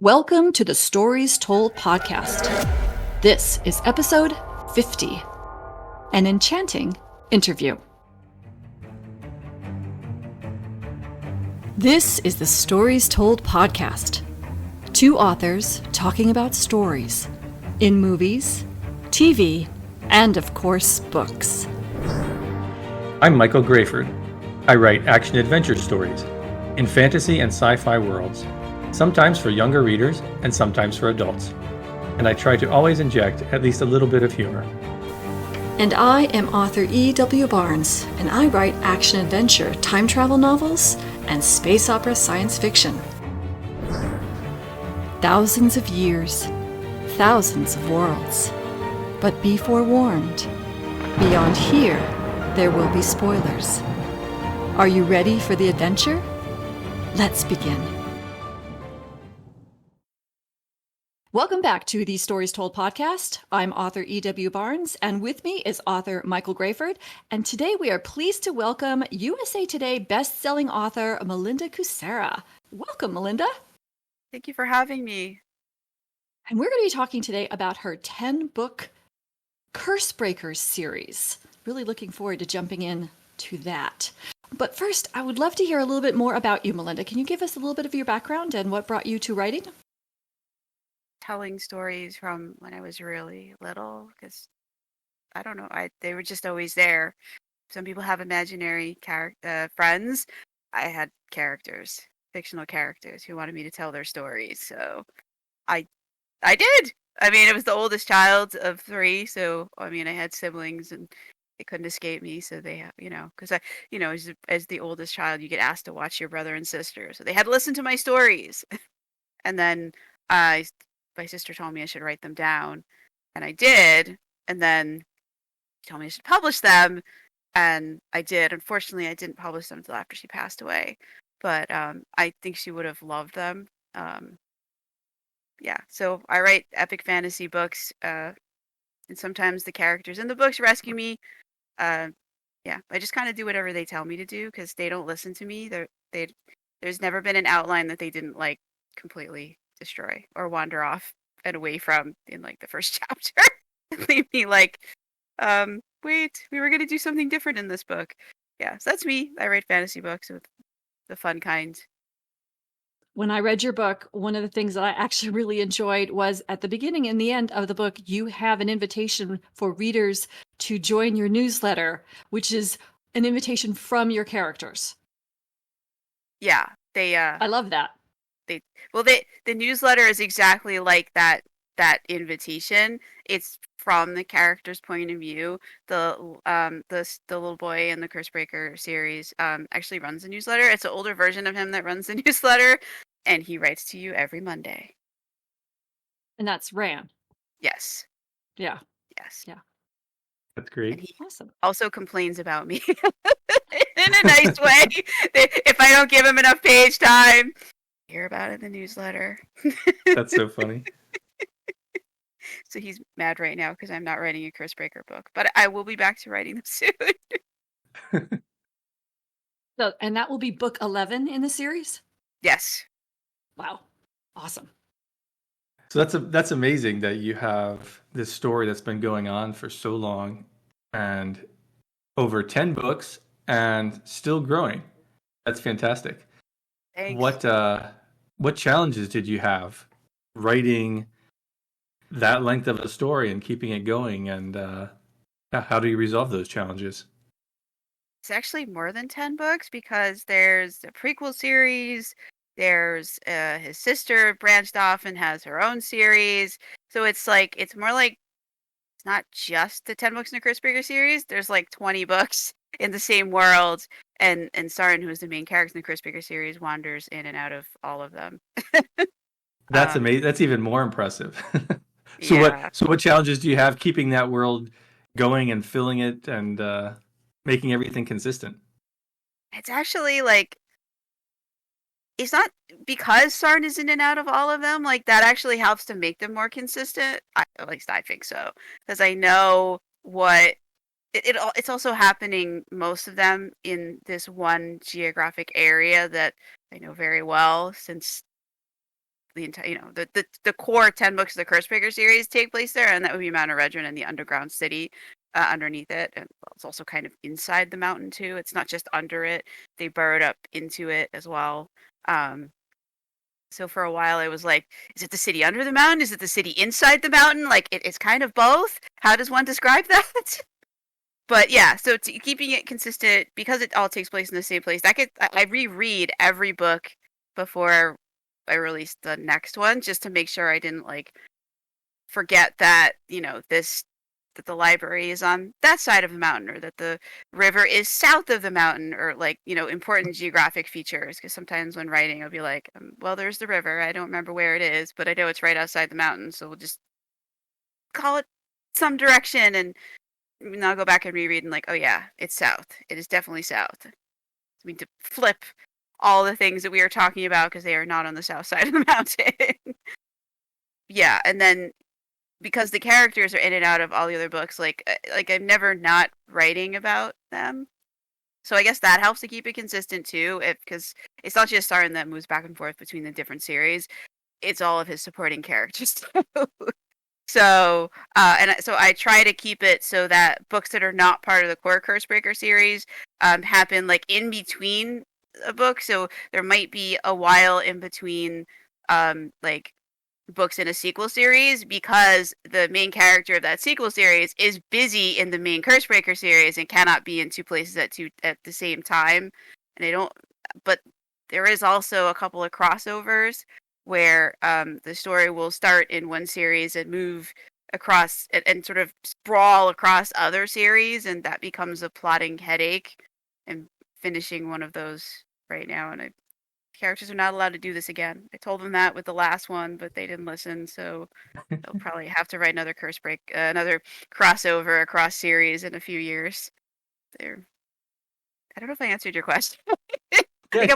Welcome to the Stories Told podcast. This is episode 50, an Enchanting interview. This is the Stories Told podcast. Two authors talking about stories in movies, TV, and of course, books. I'm Michael Grayford. I write action-adventure stories in fantasy and sci-fi worlds, sometimes for younger readers and sometimes for adults. And I try to always inject at least a little bit of humor. And I am author E.W. Barnes, and I write action-adventure, time travel novels, and space opera science fiction. Thousands of years, thousands of worlds. But be forewarned, beyond here, there will be spoilers. Are you ready for the adventure? Let's begin. Welcome back to the Stories Told podcast. I'm author E.W. Barnes, and with me is author Michael Grayford. And today we are pleased to welcome USA Today best-selling author Melinda Kucsera. Welcome, Melinda. Thank you for having me. And we're going to be talking today about her 10-book Curse Breakers series. Really looking forward to jumping in to that. But first, I would love to hear a little bit more about you, Melinda. Can you give us a little bit of your background and what brought you to writing? Telling stories from when I was really little, because I don't know, they were just always there. Some people have imaginary friends. I had characters, fictional characters who wanted me to tell their stories. So I did. I mean, I was the oldest child of three, so I mean, I had siblings and they couldn't escape me. So they, because as the oldest child, you get asked to watch your brother and sister, so they had to listen to my stories. And then my sister told me I should write them down, and I did. And then she told me I should publish them, and I did. Unfortunately, I didn't publish them until after she passed away, but I think she would have loved them. Yeah, so I write epic fantasy books, and sometimes the characters in the books rescue me. Yeah, I just kind of do whatever they tell me to do because they don't listen to me. There's never been an outline that they didn't like completely destroy or wander off and away from in like the first chapter. Leave me like, wait, we were gonna do something different in this book. Yeah, so that's me. I write fantasy books with the fun kind. When I read your book, one of the things that I actually really enjoyed was at the beginning and the end of the book, you have an invitation for readers to join your newsletter, which is an invitation from your characters. Yeah, I love that. The newsletter is exactly like that invitation. It's from the character's point of view. The little boy in the Curse Breaker series actually runs a newsletter. It's an older version of him that runs the newsletter, and he writes to you every Monday. And that's Ran. Yes. Yeah. Yes. Yeah. That's great. And he Awesome. also complains about me in a nice way. If I don't give him enough page time, hear about it in the newsletter. That's so funny. So he's mad right now because I'm not writing a Curse Breaker book, but I will be back to writing them soon. So, and that will be book 11 in the series? Yes. Wow. Awesome. So that's amazing that you have this story that's been going on for so long and over 10 books and still growing. That's fantastic. Thanks. What challenges did you have writing that length of a story and keeping it going, and how do you resolve those challenges? It's actually more than 10 books because there's a prequel series. There's his sister branched off and has her own series. So it's more like it's not just the 10 books in the Curse Breaker series. There's like 20 books in the same world. And Sarin, who is the main character in the Curse Breaker series, wanders in and out of all of them. That's amazing. That's even more impressive. Yeah. So what challenges do you have keeping that world going and filling it and making everything consistent? It's actually like, it's not because Sarn is in and out of all of them. Like that actually helps to make them more consistent. At least I think so, because I know what it's also happening. Most of them in this one geographic area that I know very well, since the entire, the core 10 books of the Cursebreaker series take place there, and that would be Mount Eredrin and the underground city underneath it. And it's also kind of inside the mountain too. It's not just under it; they burrowed up into it as well. So for a while, I was like, "Is it the city under the mountain? Is it the city inside the mountain? Like it's kind of both. How does one describe that?" But yeah, so keeping it consistent because it all takes place in the same place. I reread every book before I released the next one just to make sure I didn't like forget that that the library is on that side of the mountain, or that the river is south of the mountain, or like important geographic features. Because sometimes when writing, I'll be like, well, there's the river. I don't remember where it is, but I know it's right outside the mountain, so we'll just call it some direction and. And I'll go back and reread and like, oh yeah, it's south. It is definitely south. We need to flip all the things that we are talking about because they are not on the south side of the mountain. Yeah, and then because the characters are in and out of all the other books, like I'm never not writing about them. So I guess that helps to keep it consistent too, because it's not just Starn that moves back and forth between the different series. It's all of his supporting characters too. So, so I try to keep it so that books that are not part of the core Cursebreaker series happen like in between a book. So there might be a while in between like books in a sequel series because the main character of that sequel series is busy in the main Cursebreaker series and cannot be in two places at the same time. And I don't, but there is also a couple of crossovers where the story will start in one series and move across and sort of sprawl across other series, and that becomes a plotting headache. I'm finishing one of those right now, and characters are not allowed to do this again. I told them that with the last one, but they didn't listen, so they'll probably have to write another another crossover across series in a few years. There. I don't know if I answered your question. That's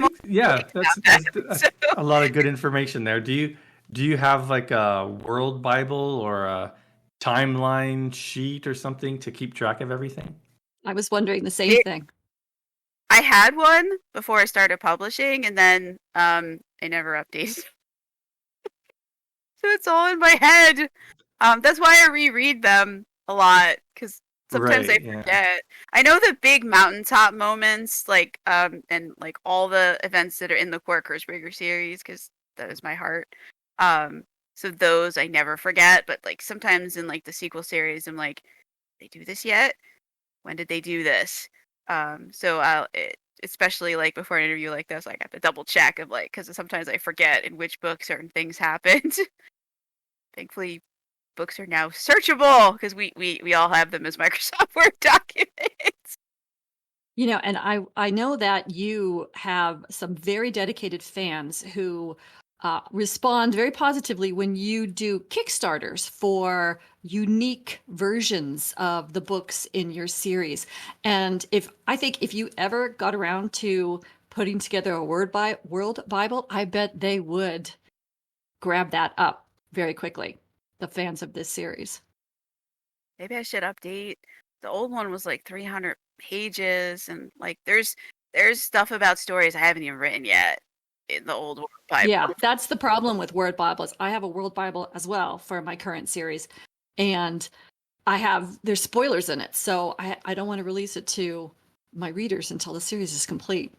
a lot of good information there. Do you have like a world Bible or a timeline sheet or something to keep track of everything? I was wondering the same thing. I had one before I started publishing, and then I never updated. So it's all in my head. That's why I reread them a lot, because sometimes I forget. Yeah. I know the big mountaintop moments, like and like all the events that are in the core Cursebreaker series, because that is my heart. So those I never forget, but like sometimes in like the sequel series, I'm like, they do this yet? When did they do this? So especially like before an interview like this, like I have to double check of like, because sometimes I forget in which book certain things happened. Thankfully, books are now searchable because we all have them as Microsoft Word documents. And I know that you have some very dedicated fans who respond very positively when you do Kickstarters for unique versions of the books in your series. And I think if you ever got around to putting together a world Bible, I bet they would grab that up very quickly, the fans of this series. Maybe I should update. The old one was like 300 pages, and like there's stuff about stories I haven't even written yet in the old World Bible. Yeah, that's the problem with Word Bibles. I have a World Bible as well for my current series, and there's spoilers in it, so I don't want to release it to my readers until the series is complete.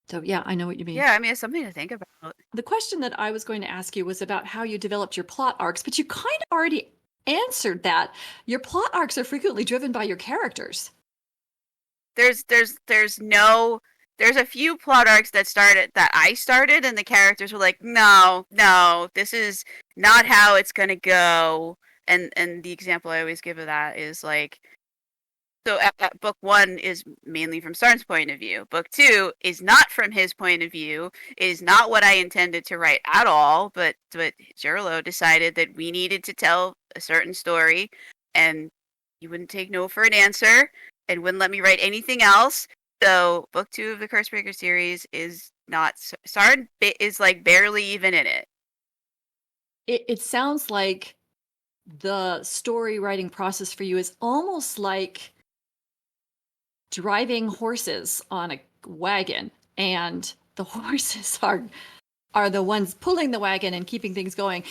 So yeah, I know what you mean. Yeah, I mean, it's something to think about. The question that I was going to ask you was about how you developed your plot arcs, but you kind of already answered that. Your plot arcs are frequently driven by your characters. There's a few plot arcs that I started, and the characters were like, no, this is not how it's gonna go. And the example I always give of that is like, so at book 1 is mainly from Starn's point of view. Book 2 is not from his point of view. It is not what I intended to write at all. But Gerlo decided that we needed to tell a certain story, and he wouldn't take no for an answer, and wouldn't let me write anything else. So book 2 of the Cursebreaker series is not Starn is like barely even in it. It sounds like the story writing process for you is almost like driving horses on a wagon, and the horses are are the ones pulling the wagon and keeping things going.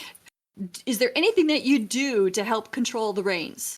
Is there anything that you do to help control the reins?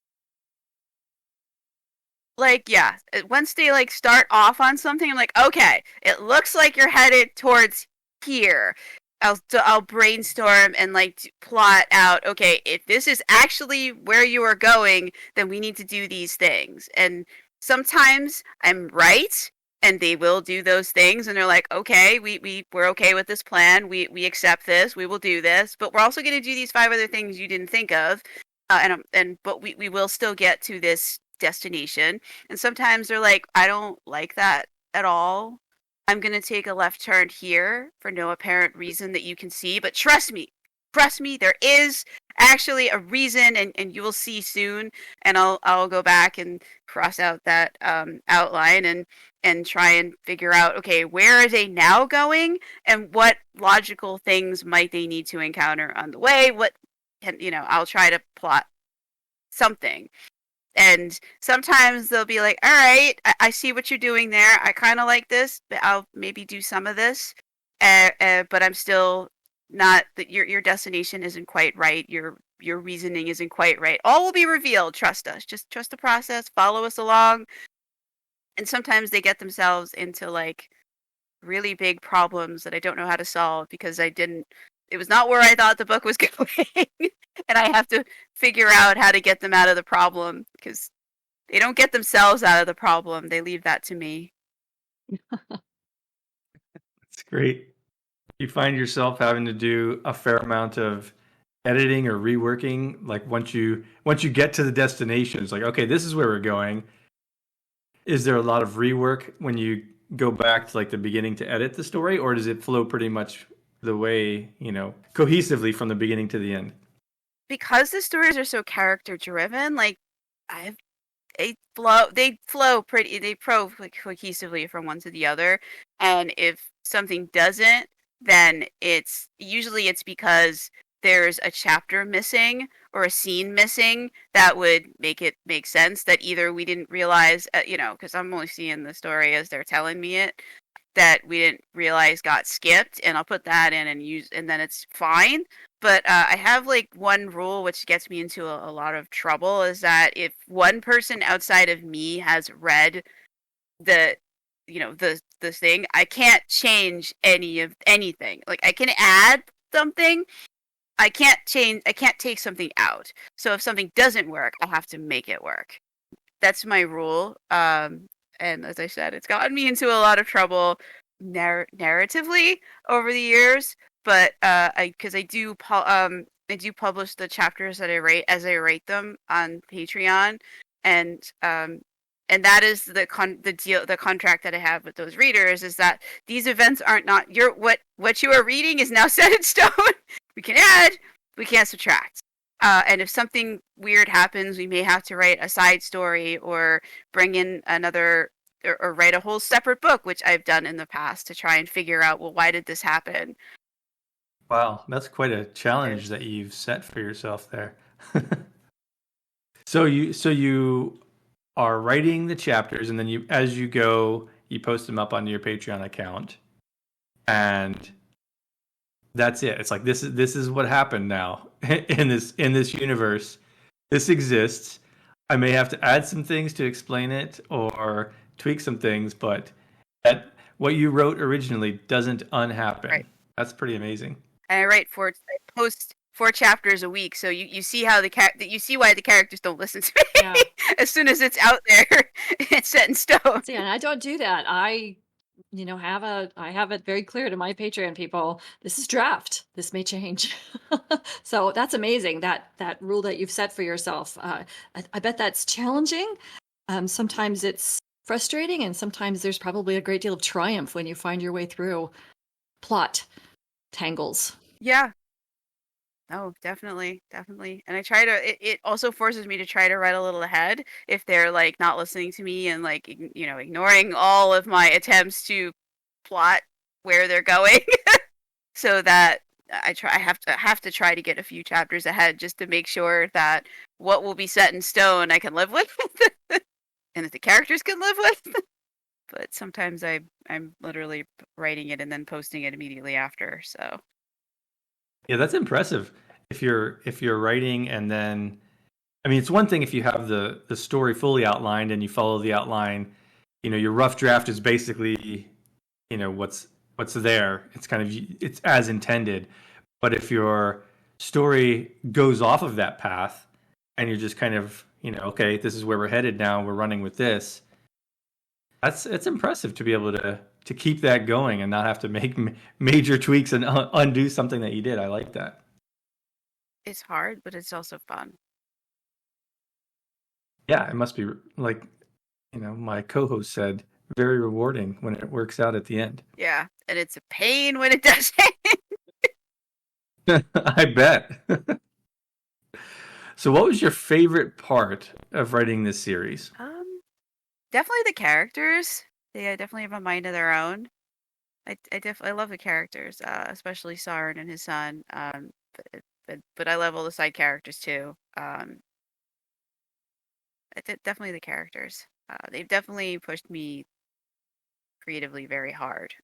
Like, yeah, once they like start off on something, I'm like, okay, it looks like you're headed towards here. I'll brainstorm and like plot out, okay, if this is actually where you are going, then we need to do these things. And sometimes I'm right and they will do those things and they're like, okay, we're okay with this plan. We accept this. We will do this, but we're also going to do these 5 other things you didn't think of. But we will still get to this destination. And sometimes they're like, I don't like that at all. I'm going to take a left turn here for no apparent reason that you can see, but trust me, there is actually a reason, and you will see soon. And I'll go back and cross out that outline and try and figure out, okay, where are they now going, and what logical things might they need to encounter on the way? I'll try to plot something. And sometimes they'll be like, all right, I see what you're doing there. I kind of like this, but I'll maybe do some of this. But I'm still not, that your destination isn't quite right. Your reasoning isn't quite right. All will be revealed. Trust us. Just trust the process. Follow us along. And sometimes they get themselves into like really big problems that I don't know how to solve because it was not where I thought the book was going. And I have to figure out how to get them out of the problem because they don't get themselves out of the problem. They leave that to me. That's great. You find yourself having to do a fair amount of editing or reworking, like once you get to the destination, it's like, okay, this is where we're going. Is there a lot of rework when you go back to like the beginning to edit the story, or does it flow pretty much the way, cohesively from the beginning to the end? Because the stories are so character driven, like they flow cohesively from one to the other. And if something doesn't, then it's because there's a chapter missing or a scene missing that would make it make sense, that either we didn't realize, because I'm only seeing the story as they're telling me it, that we didn't realize got skipped, and I'll put that in and then it's fine. But I have like one rule which gets me into a lot of trouble, is that if one person outside of me has read the thing, I can't change anything. Like I can add something, I can't take something out. So if something doesn't work, I have to make it work. That's my rule. And as I said, it's gotten me into a lot of trouble narratively over the years. But I do publish the chapters that I write as I write them on Patreon, and that is the contract that I have with those readers, is that these events aren't not what you are reading is now set in stone. We can add, we can't subtract. And if something weird happens, we may have to write a side story or bring in another or write a whole separate book, which I've done in the past to try and figure out, well, why did this happen? Wow, that's quite a challenge that you've set for yourself there. So you are writing the chapters, and then as you go, you post them up on your Patreon account, and that's it. It's like this is what happened now in this universe. This exists. I may have to add some things to explain it or tweak some things, but what you wrote originally doesn't unhappen. Right. That's pretty amazing. And I post 4 chapters a week, so you see how you see why the characters don't listen to me. Yeah. As soon as it's out there, it's set in stone. See, and I don't do that. I have it very clear to my Patreon people. This is draft. This may change. So that's amazing. That rule that you've set for yourself. I bet that's challenging. Sometimes it's frustrating, and sometimes there's probably a great deal of triumph when you find your way through plot tangles. Yeah. Oh, definitely. And I try to, it also forces me to try to write a little ahead if they're like not listening to me and like, ignoring all of my attempts to plot where they're going. So that I have to try to get a few chapters ahead just to make sure that what will be set in stone I can live with and that the characters can live with. but sometimes I'm literally writing it and then posting it immediately after. So Yeah, that's impressive. If you're writing and then, I mean, it's one thing if you have the story fully outlined and you follow the outline. Your rough draft is basically, what's there. It's kind of it's as intended. But if your story goes off of that path and you're just kind of, okay, this is where we're headed now. We're running with this. It's impressive to be able to keep that going and not have to make major tweaks and undo something that you did. I like that. it's hard, but it's also fun. Yeah, it must be like, my co-host said, very rewarding when it works out at the end. Yeah, and it's a pain when it doesn't. I bet. So what was your favorite part of writing this series? Definitely the characters. They definitely have a mind of their own. I love the characters, especially Sarn and his son. But I love all the side characters too. Definitely the characters. They've definitely pushed me creatively very hard.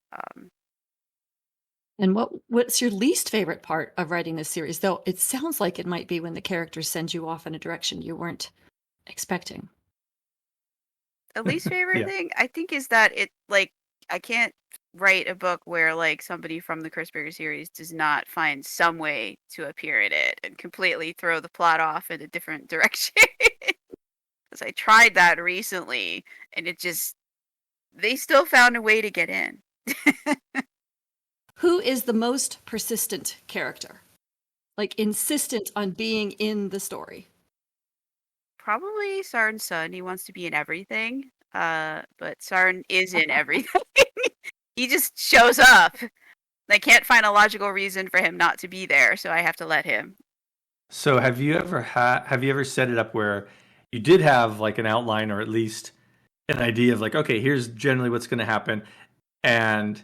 And what's your least favorite part of writing this series? Though it sounds like it might be when the characters send you off in a direction you weren't expecting. The least favorite Yeah. thing I think is that I can't write a book where like somebody from the Kurtzberger series does not find some way to appear in it and completely throw the plot off in a different direction. Because I tried that recently and they still found a way to get in. Who is the most persistent character? Like insistent on being in the story? Probably Sarn's son. He wants to be in everything. But Sarn is in everything. He just shows up. I can't find a logical reason for him not to be there, so I have to let him. So have you ever set it up where you did have like an outline or at least an idea of like, okay, here's generally what's going to happen, and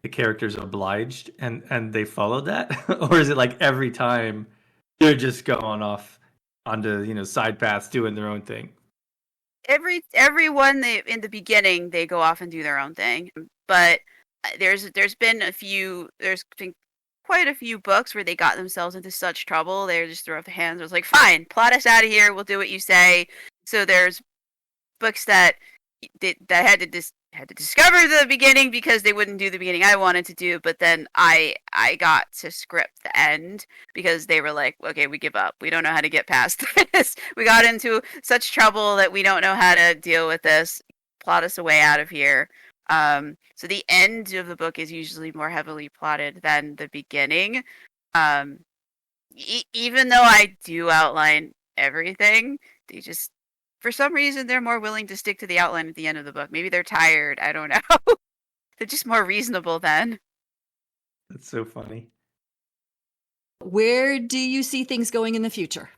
the characters obliged and they followed that? Or is it like every time they're just going off onto, side paths doing their own thing? Everyone in the beginning they go off and do their own thing, but there's been quite a few books where they got themselves into such trouble they just threw up their hands. I was like, fine, plot us out of here. We'll do what you say. So there's books that had to discover the beginning because they wouldn't do the beginning I wanted to do, but then I got to script the end because they were like, okay, we give up. We don't know how to get past this. We got into such trouble that we don't know how to deal with this. Plot us a way out of here. So the end of the book is usually more heavily plotted than the beginning. Even though I do outline everything, they just for some reason they're more willing to stick to the outline at the end of the book. Maybe they're tired. I don't know. They're just more reasonable then. That's so funny. Where do you see things going in the future?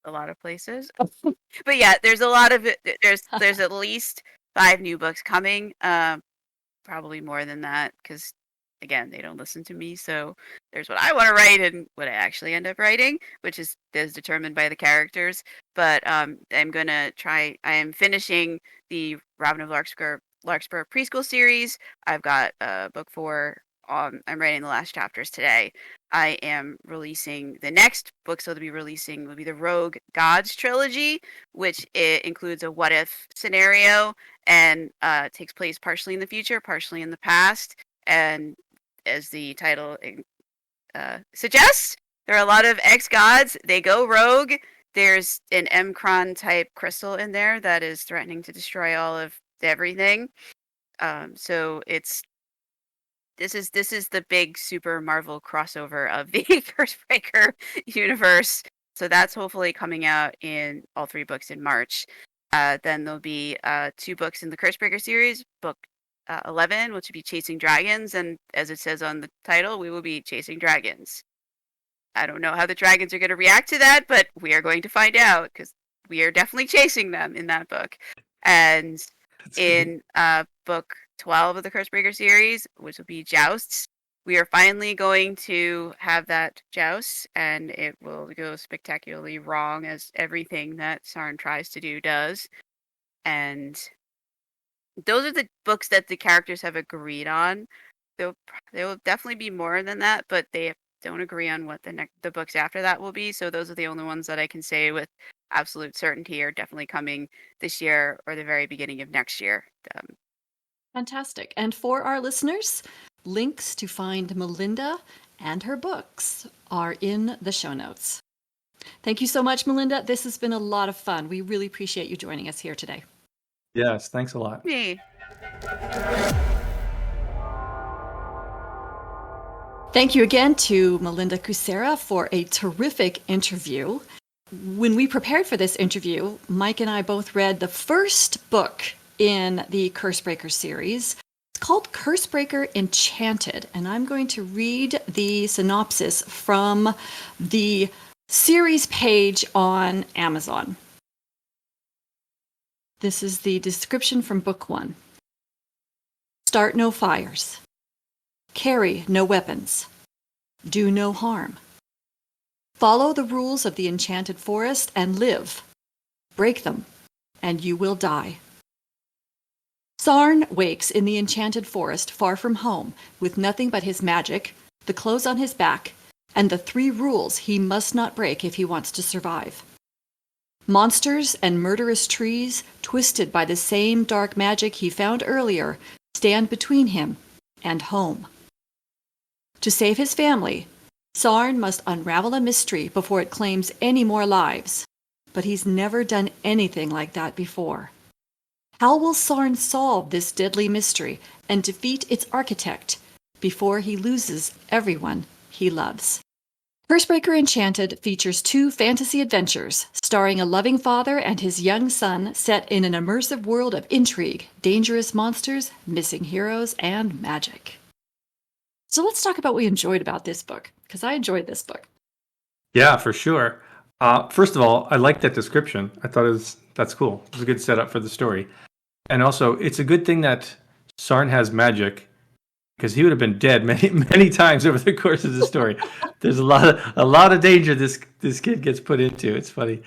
A lot of places. But yeah, there's a lot of it. There's at least 5 new books coming. Probably more than that because again, they don't listen to me. So there's what I want to write and what I actually end up writing, which is determined by the characters. But I'm gonna try. I am finishing the Robin of Larkspur preschool series. I've got book 4. I'm writing the last chapters today. I am releasing the next book, so will be the Rogue Gods trilogy, which it includes a what if scenario and takes place partially in the future, partially in the past. And as the title suggests, there are a lot of ex-gods. They go rogue. There's an Mcron type crystal in there that is threatening to destroy all of everything. So this is the big super Marvel crossover of the Curse universe. So that's hopefully coming out in all 3 books in March. Then there'll be 2 books in the Cursebreaker series. Book 11, which will be Chasing Dragons, and as it says on the title, we will be chasing dragons. I don't know how the dragons are going to react to that, but we are going to find out because we are definitely chasing them in that book. And in book 12 of the Cursebreaker series, which will be Jousts, we are finally going to have that joust, and it will go spectacularly wrong as everything that Sarn tries to do does. And those are the books that the characters have agreed on. There will definitely be more than that, but they don't agree on what the books after that will be. So those are the only ones that I can say with absolute certainty are definitely coming this year or the very beginning of next year. Fantastic. And for our listeners, links to find Melinda and her books are in the show notes. Thank you so much, Melinda. This has been a lot of fun. We really appreciate you joining us here today. Yes, thanks a lot. Me. Thank you again to Melinda Kucsera for a terrific interview. When we prepared for this interview, Mike and I both read the first book in the Cursebreaker series. It's called Cursebreaker Enchanted, and I'm going to read the synopsis from the series page on Amazon. This is the description from book 1. Start no fires. Carry no weapons. Do no harm. Follow the rules of the enchanted forest and live. Break them, and you will die. Sarn wakes in the enchanted forest far from home, with nothing but his magic, the clothes on his back, and the 3 rules he must not break if he wants to survive. Monsters and murderous trees, twisted by the same dark magic he found earlier, stand between him and home. To save his family, Sarn must unravel a mystery before it claims any more lives. But he's never done anything like that before. How will Sarn solve this deadly mystery and defeat its architect before he loses everyone he loves? Cursebreaker Enchanted features 2 fantasy adventures starring a loving father and his young son set in an immersive world of intrigue, dangerous monsters, missing heroes, and magic. So let's talk about what we enjoyed about this book, because I enjoyed this book. Yeah, for sure. First of all, I like that description. I thought that's cool. It was a good setup for the story. And also, it's a good thing that Sarn has magic, because he would have been dead many, many times over the course of the story. There's a lot of danger this kid gets put into. It's funny.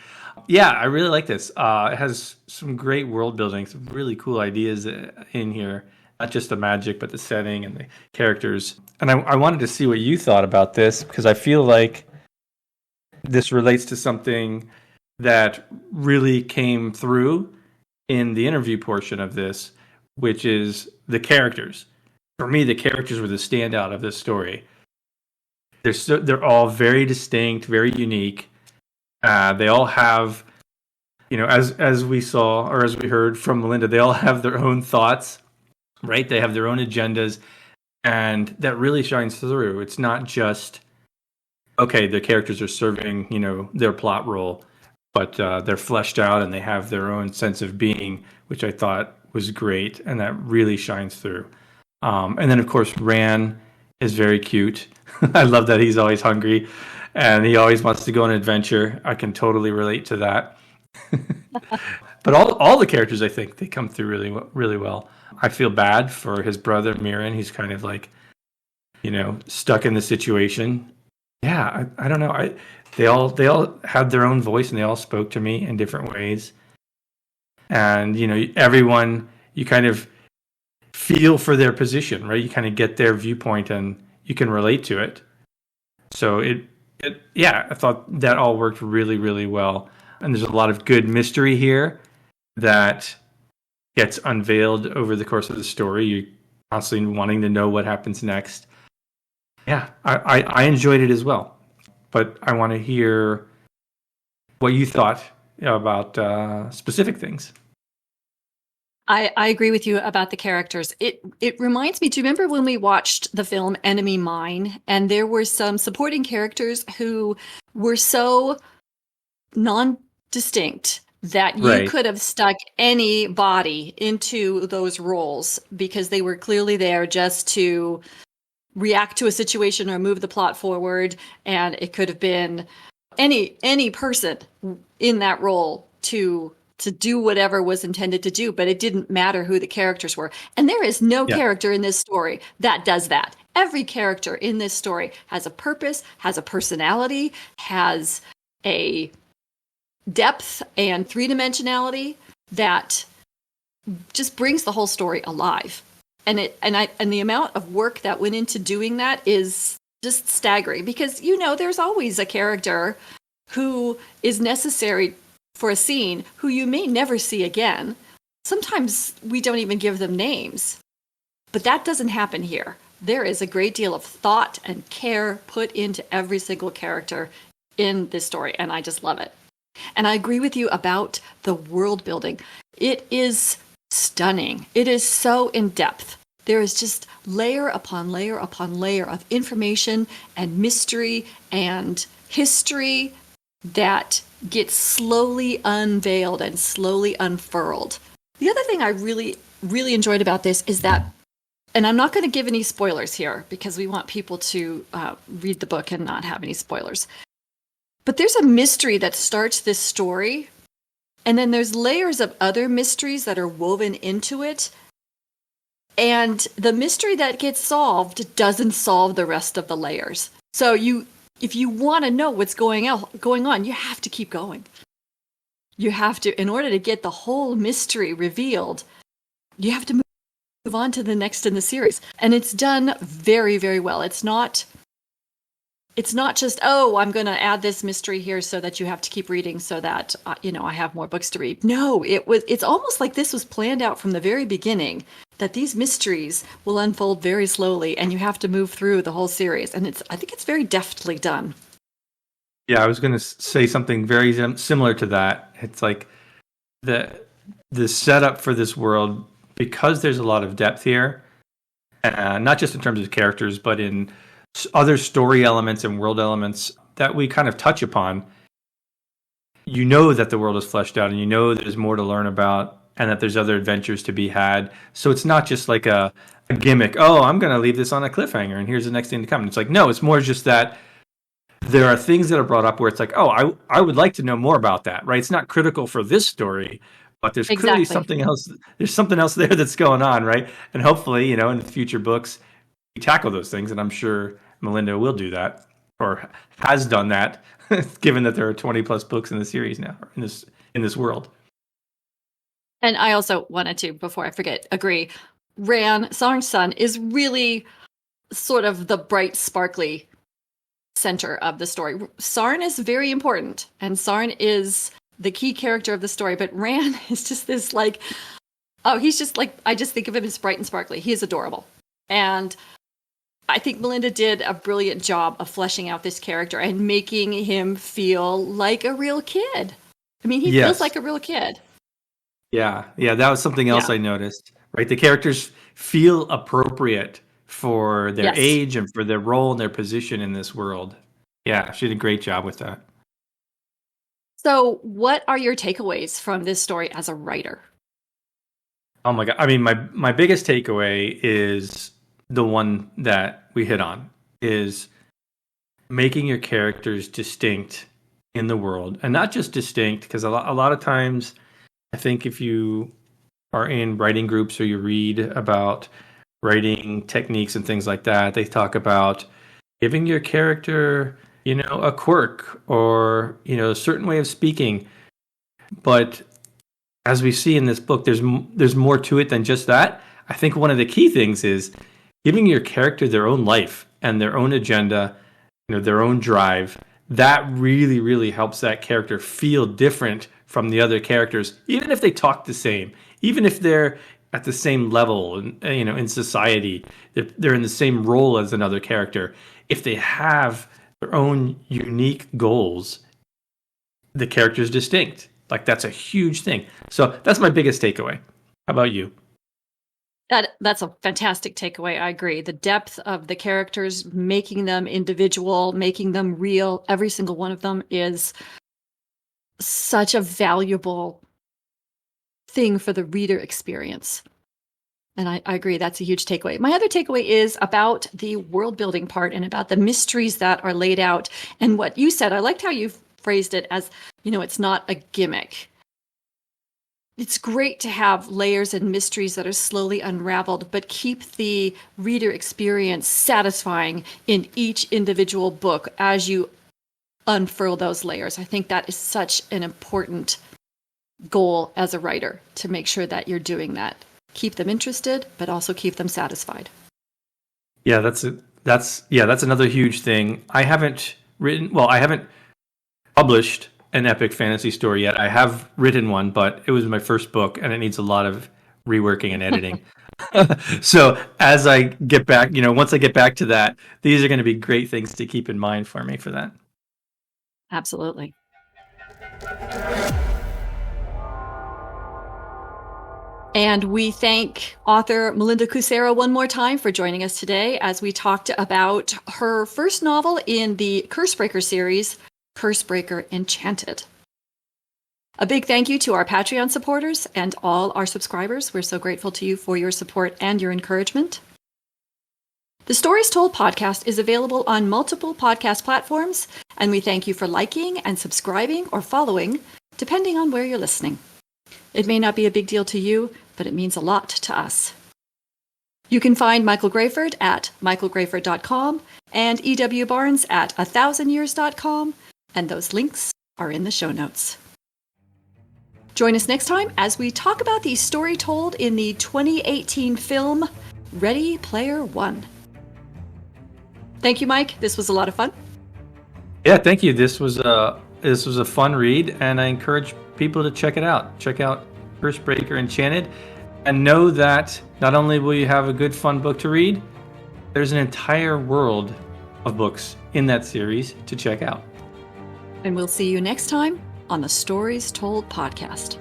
Yeah, I really like this. It has some great world building, some really cool ideas in here. Not just the magic, but the setting and the characters. And I wanted to see what you thought about this, because I feel like this relates to something that really came through in the interview portion of this, which is the characters. For me, the characters were the standout of this story. They're all very distinct, very unique. They all have, as we saw or as we heard from Melinda, they all have their own thoughts, right? They have their own agendas, and that really shines through. It's not just, okay, the characters are serving, their plot role, but they're fleshed out and they have their own sense of being, which I thought was great, and that really shines through. And then, of course, Ran is very cute. I love that he's always hungry and he always wants to go on an adventure. I can totally relate to that. But all the characters, I think, they come through really, really well. I feel bad for his brother, Mirren. He's kind of like, stuck in the situation. Yeah, I don't know. They all had their own voice and they all spoke to me in different ways. And, everyone, you kind of feel for their position, right? You kind of get their viewpoint and you can relate to it. So I thought that all worked really, really well. And there's a lot of good mystery here that gets unveiled over the course of the story. You're constantly wanting to know what happens next. Yeah, I enjoyed it as well. But I want to hear what you thought about specific things. I agree with you about the characters. It reminds me, do you remember when we watched the film Enemy Mine? And there were some supporting characters who were so non-distinct that you could have stuck anybody into those roles because they were clearly there just to react to a situation or move the plot forward. And it could have been any person in that role to do whatever was intended to do, but it didn't matter who the characters were. And there is no character in this story that does that. Every character in this story has a purpose, has a personality, has a depth and 3-dimensionality that just brings the whole story alive. And the amount of work that went into doing that is just staggering, because there's always a character who is necessary for a scene who you may never see again. Sometimes we don't even give them names, but that doesn't happen here. There is a great deal of thought and care put into every single character in this story, and I just love it. And I agree with you about the world building. It is stunning. It is so in depth. There is just layer upon layer upon layer of information and mystery and history that gets slowly unveiled and slowly unfurled. The other thing I really, really enjoyed about this is that, and I'm not going to give any spoilers here because we want people to read the book and not have any spoilers. But there's a mystery that starts this story, and then there's layers of other mysteries that are woven into it. And the mystery that gets solved doesn't solve the rest of the layers. So if you want to know what's going on, you have to keep going. You have to, in order to get the whole mystery revealed, you have to move on to the next in the series. And it's done very, very well. It's not just, I'm going to add this mystery here so that you have to keep reading so that, I have more books to read. No, it's almost like this was planned out from the very beginning, that these mysteries will unfold very slowly and you have to move through the whole series. And I think it's very deftly done. Yeah, I was going to say something very similar to that. It's like the setup for this world, because there's a lot of depth here, not just in terms of characters, but in other story elements and world elements that we kind of touch upon. You know that the world is fleshed out, and you know there's more to learn about, and that there's other adventures to be had. So it's not just like a gimmick. Oh, I'm going to leave this on a cliffhanger, and here's the next thing to come. And it's like, no, it's more just that there are things that are brought up where it's like, oh, I would like to know more about that, right? It's not critical for this story, but there's clearly something else. There's something else there that's going on, right? And hopefully, in the future books, we tackle those things, and I'm sure Melinda will do that, or has done that, given that there are 20 plus books in the series now, in this world. And I also wanted to, before I forget, agree. Ran, Sarn's son, is really sort of the bright, sparkly center of the story. Sarn is very important, and Sarn is the key character of the story, but Ran is just this he's just like, I just think of him as bright and sparkly. He is adorable. And I think Melinda did a brilliant job of fleshing out this character and making him feel like a real kid. I mean, he feels like a real kid. Yeah, that was something else I noticed. Right, the characters feel appropriate for their age and for their role and their position in this world. Yeah, she did a great job with that. So, what are your takeaways from this story as a writer? Oh my God! I mean, my biggest takeaway is the one that we hit on, is making your characters distinct in the world, and not just distinct, because a lot of times, I think if you are in writing groups or you read about writing techniques and things like that, they talk about giving your character, a quirk or, a certain way of speaking. But as we see in this book, there's more to it than just that. I think one of the key things is giving your character their own life and their own agenda, their own drive. That really, really helps that character feel different from the other characters, even if they talk the same, even if they're at the same level, in society, they're in the same role as another character. If they have their own unique goals, the character's distinct. Like, that's a huge thing. So that's my biggest takeaway. How about you? That's a fantastic takeaway. I agree. The depth of the characters, making them individual, making them real, every single one of them is such a valuable thing for the reader experience. And I agree, that's a huge takeaway. My other takeaway is about the world building part and about the mysteries that are laid out. And what you said, I liked how you phrased it as, it's not a gimmick. It's great to have layers and mysteries that are slowly unraveled, but keep the reader experience satisfying in each individual book as you unfurl those layers. I think that is such an important goal as a writer, to make sure that you're doing that. Keep them interested, but also keep them satisfied. Yeah, that's another huge thing. I haven't published an epic fantasy story yet. I have written one, but it was my first book and it needs a lot of reworking and editing. So as I get back, once I get back to that, these are going to be great things to keep in mind for me for that. Absolutely. And we thank author Melinda Kucsera one more time for joining us today as we talked about her first novel in the Cursebreaker series, Cursebreaker Enchanted. A big thank you to our Patreon supporters and all our subscribers. We're so grateful to you for your support and your encouragement. The Stories Told podcast is available on multiple podcast platforms, and we thank you for liking and subscribing or following, depending on where you're listening. It may not be a big deal to you, but it means a lot to us. You can find Michael Grayford at michaelgrayford.com and E.W. Barnes at 1000years.com, and those links are in the show notes. Join us next time as we talk about the story told in the 2018 film Ready Player One. Thank you, Mike. This was a lot of fun. Yeah, thank you. This was a fun read, and I encourage people to check it out. Check out Cursebreaker Enchanted, and know that not only will you have a good, fun book to read, there's an entire world of books in that series to check out. And we'll see you next time on the Stories Told podcast.